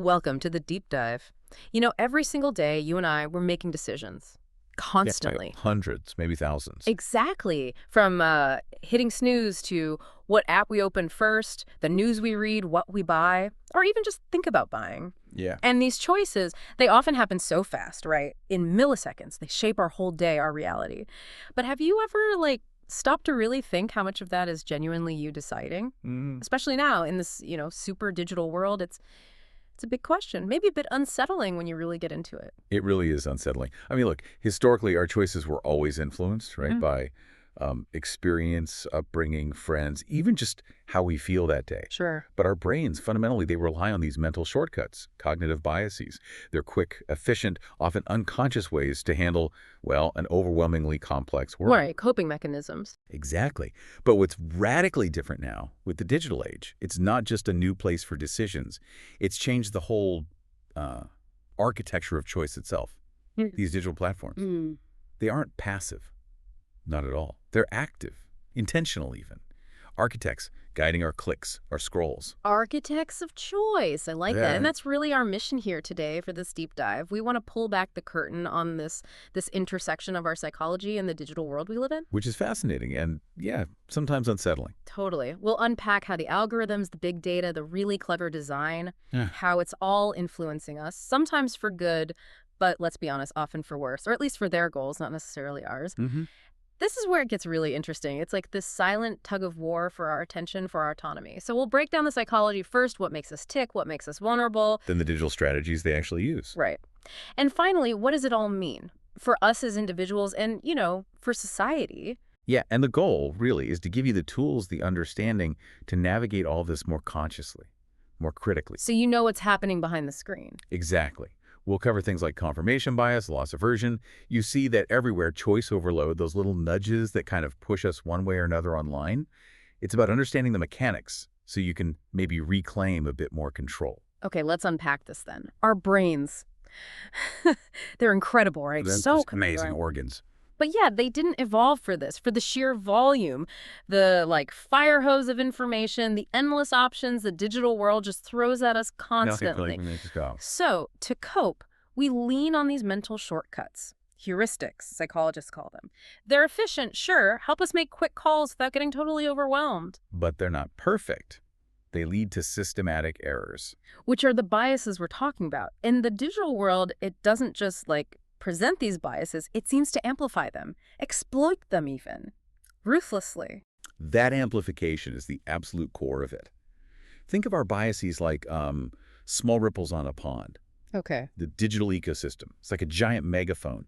Welcome to the deep dive. Every single day, you and I, we're making decisions. Yeah, Constantly. hundreds, maybe thousands. Exactly. From hitting snooze to what app we open first, the news we read, what we buy, or even just think about buying. Yeah, And these choices, they often happen so fast, right? In milliseconds. They shape our whole day, our reality. But have you ever, stopped to really think how much of that is genuinely you deciding? mm, Especially now in this, super digital world, it's a big question. Maybe a bit unsettling when you really get into it. it really is unsettling. I mean, look, historically, our choices were always influenced, right, Hmm. by experience, upbringing, friends, even just how we feel that day. Sure. But our brains, fundamentally, they rely on these mental shortcuts, cognitive biases. They're quick, efficient, often unconscious ways to handle, well, an overwhelmingly complex world. Right, coping mechanisms. Exactly. But what's radically different now with the digital age, it's not just a new place for decisions. It's changed the whole uh, architecture of choice itself. These digital platforms, Mm. they aren't passive, not at all. They're active, intentional even. Architects guiding our clicks, our scrolls. Architects of choice. I like that. And Yeah, that's really our mission here today for this deep dive. We want to pull back the curtain on this intersection of our psychology and the digital world we live in. which is fascinating and, yeah, sometimes unsettling. Totally. We'll unpack how the algorithms, the big data, the really clever design, Yeah. how it's all influencing us, sometimes for good, but let's be honest, often for worse, or at least for their goals, not necessarily ours. hmm This is where it gets really interesting. It's like this silent tug of war for our attention, for our autonomy. So we'll break down the psychology first, what makes us tick, what makes us vulnerable. Then the digital strategies they actually use. Right. And finally, what does it all mean for us as individuals and, for society? Yeah, and the goal, really, is to give you the tools, the understanding to navigate all this more consciously, more critically. So you know what's happening behind the screen. Exactly. We'll cover things like confirmation bias, loss aversion. You see that everywhere, choice overload, those little nudges that kind of push us one way or another online. It's about understanding the mechanics so you can maybe reclaim a bit more control. Okay, let's unpack this then. Our brains. They're incredible, right? They're So just amazing right. organs. But yeah, they didn't evolve for this, for the sheer volume, the fire hose of information, the endless options the digital world just throws at us Nothing really constantly. makes us go. So, to cope, we lean on these mental shortcuts. Heuristics, psychologists call them. They're efficient, sure, help us make quick calls without getting totally overwhelmed, But they're not perfect. They lead to systematic errors. which are the biases we're talking about. In the digital world, it doesn't just present these biases, it seems to amplify them, exploit them even, ruthlessly. That amplification is the absolute core of it. Think of our biases like small ripples on a pond, Okay. the digital ecosystem. It's like a giant megaphone,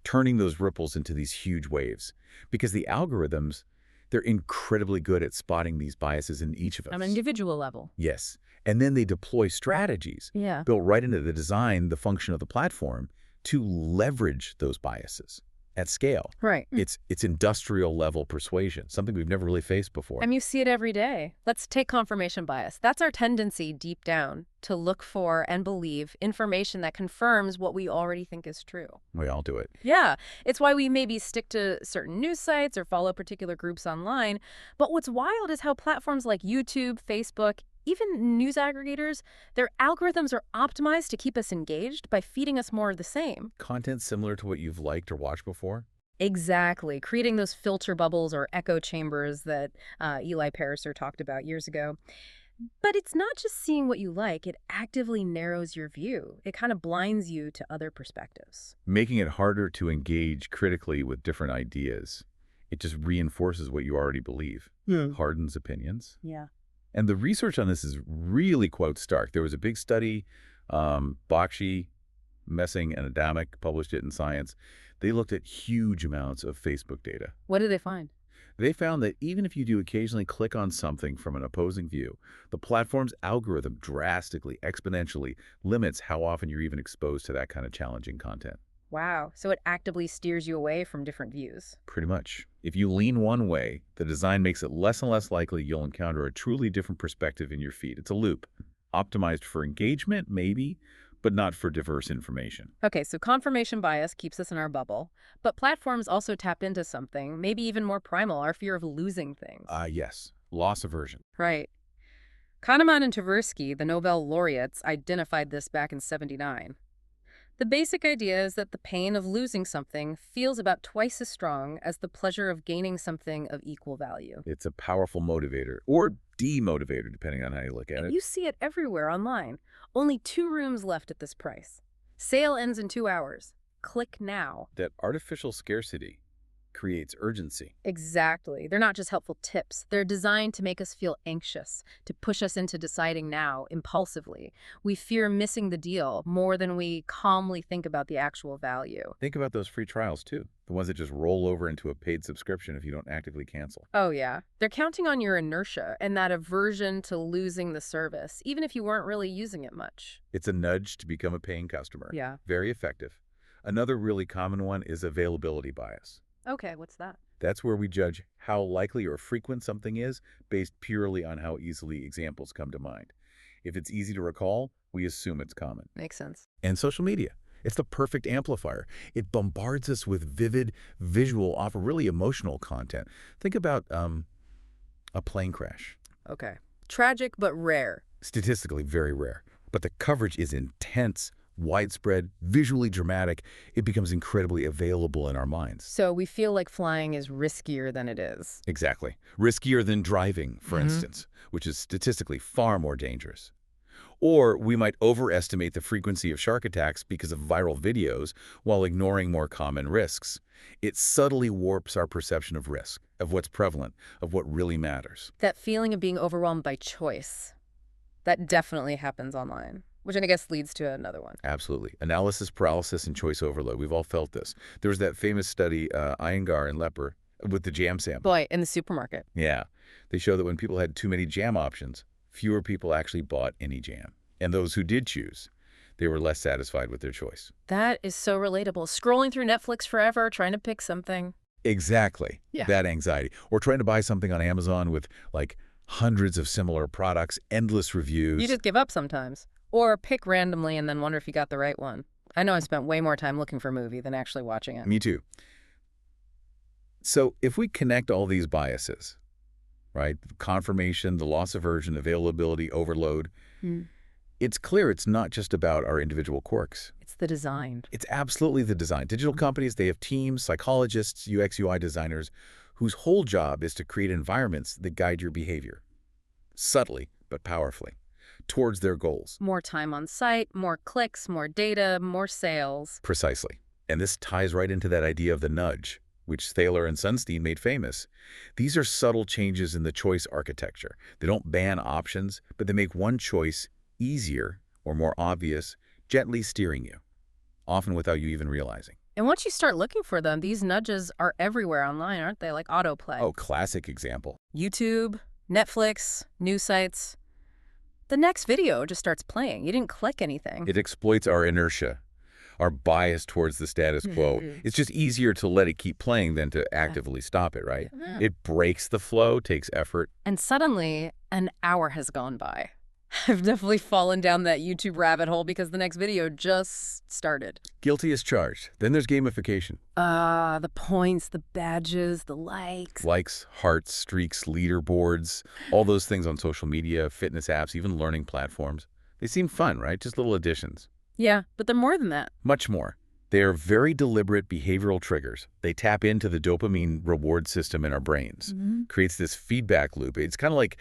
turning those ripples into these huge waves. Because the algorithms, they're incredibly good at spotting these biases in each of us. On an individual level. Yes. And then they deploy strategies Yeah. built right into the design, the function of the platform, to leverage those biases at scale. Right. It's industrial level persuasion, something we've never really faced before. And you see it every day. Let's take confirmation bias. That's our tendency deep down to look for and believe information that confirms what we already think is true. We all do it. Yeah, it's why we maybe stick to certain news sites or follow particular groups online. But what's wild is how platforms like YouTube, Facebook, even news aggregators, their algorithms are optimized to keep us engaged by feeding us more of the same. Content similar to what you've liked or watched before? Exactly, creating those filter bubbles or echo chambers that Eli Pariser talked about years ago. But it's not just seeing what you like, it actively narrows your view. It kind of blinds you to other perspectives. Making it harder to engage critically with different ideas. It just reinforces what you already believe. Yeah. Hardens opinions. Yeah. And the research on this is really quite stark. There was a big study, Bakshi, Messing, and Adamic published it in Science. They looked at huge amounts of Facebook data. What did they find? They found that even if you do occasionally click on something from an opposing view, the platform's algorithm drastically, exponentially limits how often you're even exposed to that kind of challenging content. Wow. So it actively steers you away from different views. Pretty much. If you lean one way, the design makes it less and less likely you'll encounter a truly different perspective in your feed. It's a loop. Optimized for engagement, maybe, but not for diverse information. Okay, so confirmation bias keeps us in our bubble, but platforms also tap into something, maybe even more primal, our fear of losing things. Yes. Loss aversion. Right. Kahneman and Tversky, the Nobel laureates, identified this back in '79. The basic idea is that the pain of losing something feels about twice as strong as the pleasure of gaining something of equal value. It's a powerful motivator, or demotivator, depending on how you look at And it. you see it everywhere online. Only 2 rooms left at this price. Sale ends in 2 hours. Click now. That artificial scarcity creates urgency. Exactly. They're not just helpful tips. They're designed to make us feel anxious, to push us into deciding now, impulsively. We fear missing the deal more than we calmly think about the actual value. Think about those free trials, too. The ones that just roll over into a paid subscription if you don't actively cancel. Oh, yeah. They're counting on your inertia and that aversion to losing the service, even if you weren't really using it much. It's a nudge to become a paying customer. Yeah. Very effective. Another really common one is availability bias. Okay, what's that? That's where we judge how likely or frequent something is based purely on how easily examples come to mind. If it's easy to recall, we assume it's common. Makes sense. And social media. It's the perfect amplifier. It bombards us with vivid, visual, often really emotional content. Think about a plane crash. Okay. Tragic but rare. Statistically very rare. But the coverage is intense, widespread, visually dramatic. It becomes incredibly available in our minds. So we feel like flying is riskier than it is. Exactly. Riskier than driving, for instance, which is statistically far more dangerous. Or we might overestimate the frequency of shark attacks because of viral videos while ignoring more common risks. It subtly warps our perception of risk, of what's prevalent, of what really matters. That feeling of being overwhelmed by choice, that definitely happens online, which I guess leads to another one. Absolutely. Analysis paralysis and choice overload. We've all felt this. There was that famous study, Iyengar and Lepper, with the jam sample. Boy, in the supermarket. Yeah. They show that when people had too many jam options, fewer people actually bought any jam. And those who did choose, they were less satisfied with their choice. That is so relatable. Scrolling through Netflix forever, trying to pick something. Exactly. Yeah. That anxiety. Or trying to buy something on Amazon with like hundreds of similar products, endless reviews. You just give up sometimes. Or pick randomly and then wonder if you got the right one. I know I spent way more time looking for a movie than actually watching it. Me too. So if we connect all these biases, right? Confirmation, the loss aversion, availability, overload, it's clear it's not just about our individual quirks. It's the design. It's absolutely the design. Digital companies, they have teams, psychologists, UX, UI designers, whose whole job is to create environments that guide your behavior, subtly but powerfully, towards their goals. More time on site, more clicks, more data, more sales. Precisely. And this ties right into that idea of the nudge, which Thaler and Sunstein made famous. These are subtle changes in the choice architecture. They don't ban options, but they make one choice easier or more obvious, gently steering you, often without you even realizing. And once you start looking for them, these nudges are everywhere online, aren't they? Like autoplay. Oh, classic example. YouTube, Netflix, news sites. The next video just starts playing. You didn't click anything. It exploits our inertia, our bias towards the status quo. It's just easier to let it keep playing than to actively stop it, right? It breaks the flow, takes effort. And suddenly, an hour has gone by. I've definitely fallen down that YouTube rabbit hole because the next video just started. Guilty as charged. Then there's gamification. The points, the badges, the likes. Likes, hearts, streaks, leaderboards, all those things on social media, fitness apps, even learning platforms. They seem fun, right? Just little additions. Yeah, but they're more than that. Much more. They are very deliberate behavioral triggers. They tap into the dopamine reward system in our brains. Creates this feedback loop. It's kind of like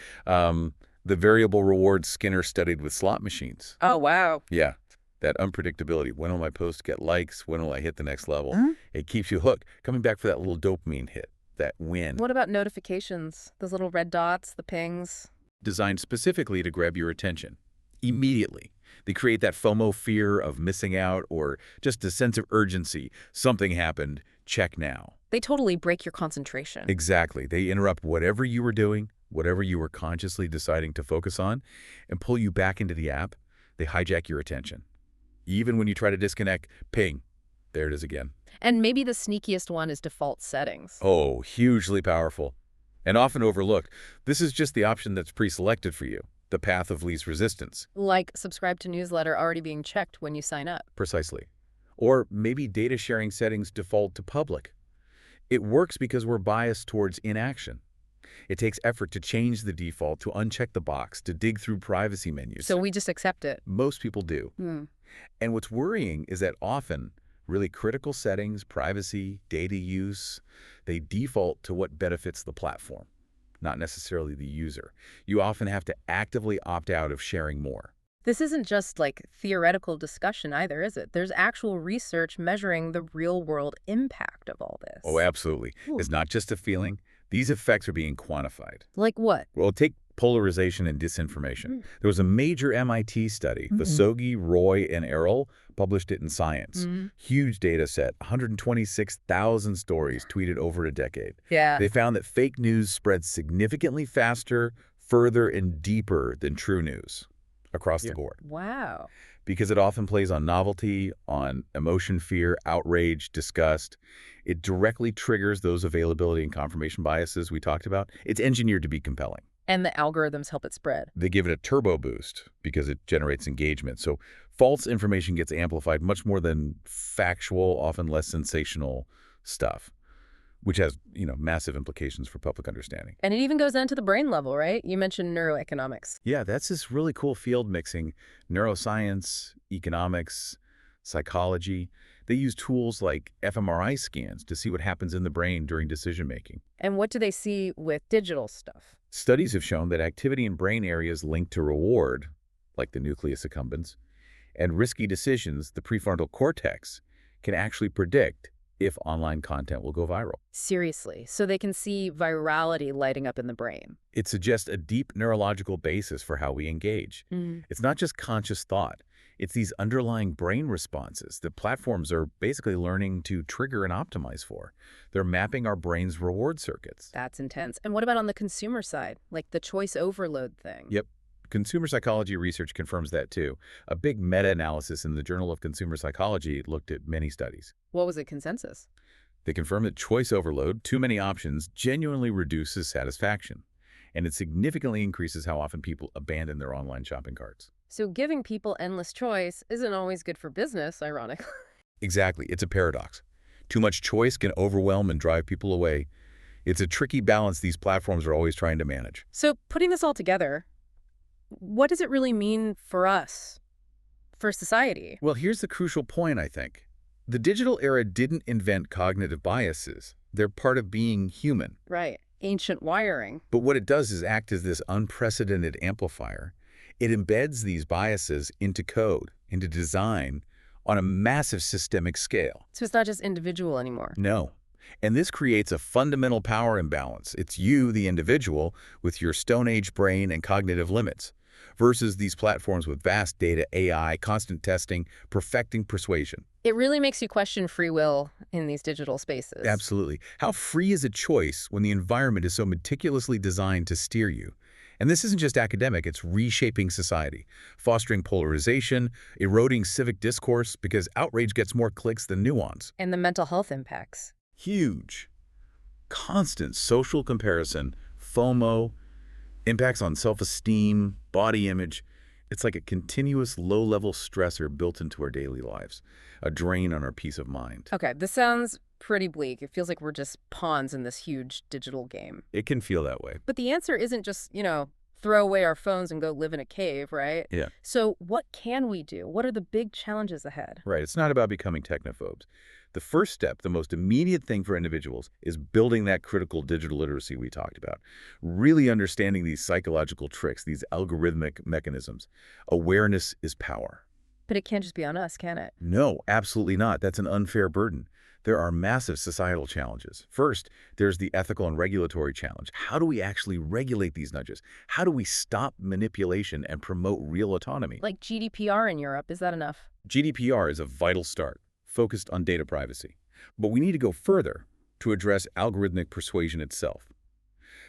the variable reward Skinner studied with slot machines. Oh, wow. Yeah, that unpredictability. When will my post get likes? When will I hit the next level? It keeps you hooked, coming back for that little dopamine hit, that win. What about notifications? Those little red dots, the pings? Designed specifically to grab your attention immediately. They create that FOMO, fear of missing out, or just a sense of urgency. Something happened, check now. They totally break your concentration. Exactly. They interrupt whatever you were doing, whatever you were consciously deciding to focus on, and pull you back into the app. They hijack your attention. Even when you try to disconnect, ping. There it is again. And maybe the sneakiest one is default settings. Oh, hugely powerful. And often overlooked. This is just the option that's pre-selected for you, the path of least resistance. Like subscribe to newsletter already being checked when you sign up. Precisely. Or maybe data sharing settings default to public. It works because we're biased towards inaction. It takes effort to change the default, to uncheck the box, to dig through privacy menus. So we just accept it. Most people do. Hmm. And what's worrying is that often really critical settings, privacy, data use, they default to what benefits the platform, not necessarily the user. You often have to actively opt out of sharing more. This isn't just like theoretical discussion either, is it? There's actual research measuring the real-world impact of all Oh, this. absolutely. Ooh. It's not just a feeling. These effects are being quantified. Like what? Well, take polarization and disinformation. Mm. There was a major MIT study, Vasogi, Roy, and Errol, published it in Science. Mm. Huge data set, 126,000 stories tweeted over a decade. Yeah. They found that fake news spreads significantly faster, further, and deeper than true news across the board, Wow. because it often plays on novelty, on emotion, fear, outrage, disgust. It directly triggers those availability and confirmation biases we talked about. It's engineered to be compelling. And the algorithms help it spread. They give it a turbo boost because it generates engagement. So false information gets amplified much more than factual, often less sensational stuff, which has, massive implications for public understanding. And it even goes down to the brain level, right? You mentioned neuroeconomics. Yeah, that's this really cool field mixing neuroscience, economics, psychology. They use tools like fMRI scans to see what happens in the brain during decision making. And what do they see with digital stuff? Studies have shown that activity in brain areas linked to reward, like the nucleus accumbens, and risky decisions, the prefrontal cortex, can actually predict if online content will go viral. Seriously. So they can see virality lighting up in the brain. It suggests a deep neurological basis for how we engage. Mm. It's not just conscious thought. It's these underlying brain responses that platforms are basically learning to trigger and optimize for. They're mapping our brain's reward circuits. That's intense. And what about on the consumer side, like the choice overload thing? Yep. Consumer psychology research confirms that too. A big meta-analysis in the Journal of Consumer Psychology looked at many studies. What was the consensus? They confirmed that choice overload, too many options, genuinely reduces satisfaction. And it significantly increases how often people abandon their online shopping carts. So giving people endless choice isn't always good for business, ironically. Exactly. It's a paradox. Too much choice can overwhelm and drive people away. It's a tricky balance these platforms are always trying to manage. So putting this all together, what does it really mean for us, for society? Well, here's the crucial point, I think. The digital era didn't invent cognitive biases. They're part of being human. Right. Ancient wiring. But what it does is act as this unprecedented amplifier. It embeds these biases into code, into design, on a massive systemic scale. So it's not just individual anymore. No. And this creates a fundamental power imbalance. It's you, the individual, with your Stone Age brain and cognitive limits, versus these platforms with vast data, AI, constant testing, perfecting persuasion. It really makes you question free will in these digital spaces. Absolutely. How free is a choice when the environment is so meticulously designed to steer you? And this isn't just academic, it's reshaping society, fostering polarization, eroding civic discourse because outrage gets more clicks than nuance. And the mental health impacts. Huge. Constant social comparison, FOMO, impacts on self-esteem, body image. It's like a continuous low-level stressor built into our daily lives, a drain on our peace of mind. Okay, this sounds pretty bleak. It feels like we're just pawns in this huge digital game. It can feel that way. But the answer isn't just, throw away our phones and go live in a cave, right? Yeah. So what can we do? What are the big challenges ahead? Right. It's not about becoming technophobes. The first step, the most immediate thing for individuals, is building that critical digital literacy we talked about. Really understanding these psychological tricks, these algorithmic mechanisms. Awareness is power. But it can't just be on us, can it? No, absolutely not. That's an unfair burden. There are massive societal challenges. First, there's the ethical and regulatory challenge. How do we actually regulate these nudges? How do we stop manipulation and promote real autonomy? Like GDPR in Europe, is that enough? GDPR is a vital start, focused on data privacy. But we need to go further to address algorithmic persuasion itself.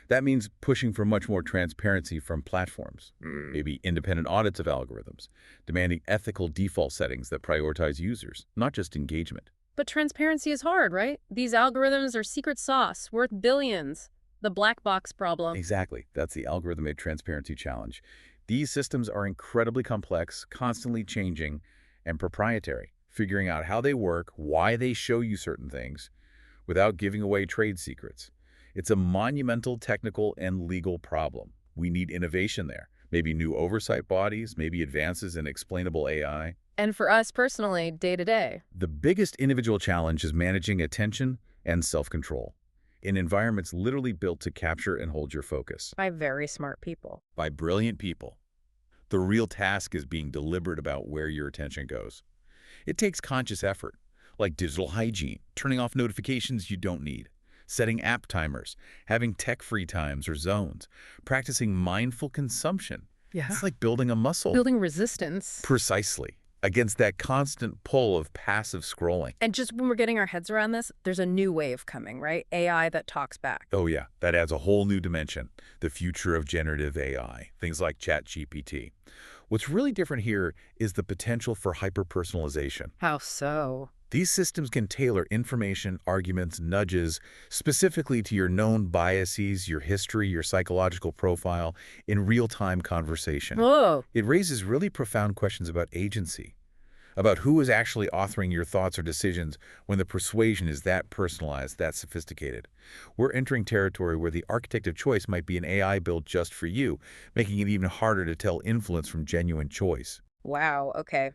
That means pushing for much more transparency from platforms, maybe independent audits of algorithms, demanding ethical default settings that prioritize users, not just engagement. But transparency is hard, right? These algorithms are secret sauce, worth billions. The black box problem. Exactly. That's the algorithmic transparency challenge. These systems are incredibly complex, constantly changing, and proprietary. Figuring out how they work, why they show you certain things, without giving away trade secrets. It's a monumental technical and legal problem. We need innovation there. Maybe new oversight bodies, maybe advances in explainable AI. And for us personally, day to day, The biggest individual challenge is managing attention and self-control in environments literally built to capture and hold your focus by very smart people. by brilliant people. The real task is being deliberate about where your attention goes. It takes conscious effort, like digital hygiene, turning off notifications you don't need, setting app timers, having tech-free times or zones, practicing mindful consumption. Yeah. It's like building a muscle. Building resistance. Precisely. Against that constant pull of passive scrolling. And just when we're getting our heads around this, there's a new wave coming, right? AI that talks back. Oh yeah, that adds a whole new dimension. The future of generative AI, things like ChatGPT. What's really different here is the potential for hyper-personalization. How so? These systems can tailor information, arguments, nudges, specifically to your known biases, your history, your psychological profile, in real-time conversation. Whoa. It raises really profound questions about agency, about who is actually authoring your thoughts or decisions when the persuasion is that personalized, that sophisticated. We're entering territory where the architect of choice might be an AI built just for you, making it even harder to tell influence from genuine choice. Wow, okay.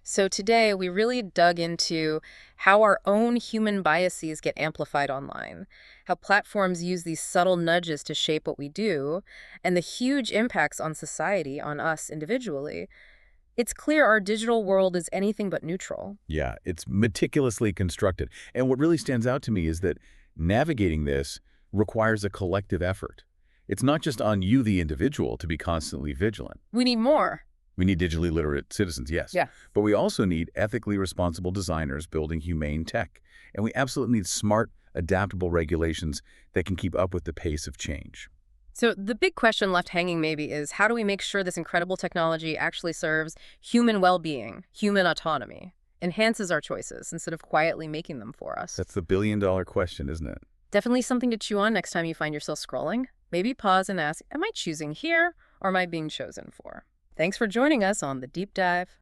So today we really dug into how our own human biases get amplified online, how platforms use these subtle nudges to shape what we do, and the huge impacts on society, on us individually. It's clear our digital world is anything but neutral. Yeah, it's meticulously constructed. And what really stands out to me is that navigating this requires a collective effort. It's not just on you, the individual, to be constantly vigilant. We need more. We need digitally literate citizens, yes. Yeah. But we also need ethically responsible designers building humane tech. And we absolutely need smart, adaptable regulations that can keep up with the pace of change. So the big question left hanging maybe is how do we make sure this incredible technology actually serves human well-being, human autonomy, enhances our choices instead of quietly making them for us? That's the billion-dollar question, isn't it? Definitely something to chew on next time you find yourself scrolling. Maybe pause and ask, am I choosing here or am I being chosen for? Thanks for joining us on The Deep Dive.